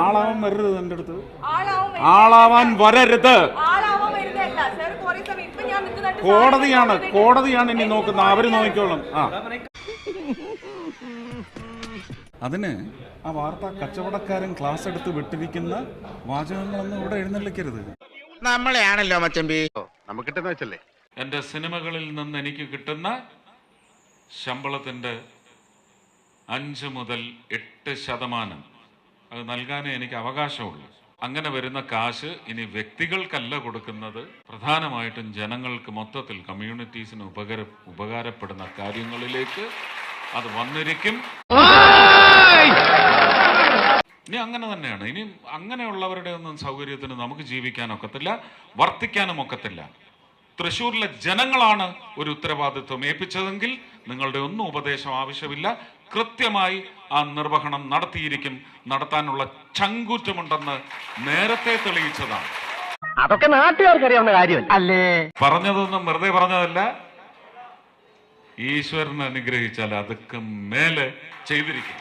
ആളാവാൻ വരരുത് എന്റെ അടുത്ത്, ആളാവാൻ വരരുത്. കോടതിയാണ് ഇനി നോക്കുന്നത്, അവര് നോക്കിക്കോളും. അതിന് ആ വാർത്താ കച്ചവടക്കാരൻ ക്ലാസ് എടുത്ത് വിട്ടിരിക്കുന്ന വാചകങ്ങളൊന്നും ഇവിടെ എഴുന്നള്ളിക്കരുത്. നമ്മളെയാണല്ലോ മച്ചമ്പി നമുക്ക് കിട്ടുന്ന വെച്ചല്ലേ. എന്റെ സിനിമകളിൽ നിന്ന് എനിക്ക് കിട്ടുന്ന ശമ്പളത്തിന്റെ 5 മുതൽ 8% അത് നൽകാനേ എനിക്ക് അവകാശമുള്ളൂ. അങ്ങനെ വരുന്ന കാശ് ഇനി വ്യക്തികൾക്കല്ല കൊടുക്കുന്നത്, പ്രധാനമായിട്ടും ജനങ്ങൾക്ക് മൊത്തത്തിൽ കമ്മ്യൂണിറ്റീസിന് ഉപകാരപ്പെടുന്ന കാര്യങ്ങളിലേക്ക് അത് വന്നിരിക്കും. ഇനി അങ്ങനെ തന്നെയാണ്. ഇനി അങ്ങനെയുള്ളവരുടെ ഒന്നും സൗകര്യത്തിന് നമുക്ക് ജീവിക്കാനൊക്കത്തില്ല, വർത്തിക്കാനും ഒക്കത്തില്ല. തൃശ്ശൂരിലെ ജനങ്ങളാണ് ഒരു ഉത്തരവാദിത്വം ഏൽപ്പിച്ചതെങ്കിൽ നിങ്ങളുടെ ഒന്നും ഉപദേശം ആവശ്യമില്ല. കൃത്യമായി ആ നിർവഹണം നടത്തിയിരിക്കും. നടത്താനുള്ള ചങ്കൂറ്റമുണ്ടെന്ന് നേരത്തെ തെളിയിച്ചതാണ്. അതൊക്കെ നാട്ടുകാർക്ക് അറിയാവുന്ന കാര്യം അല്ലേ? പറഞ്ഞതൊന്നും വെറുതെ പറഞ്ഞതല്ല. ഈശ്വരൻ അനുഗ്രഹിച്ചാൽ അതൊക്കെ മേലെ ചെയ്തിരിക്കും.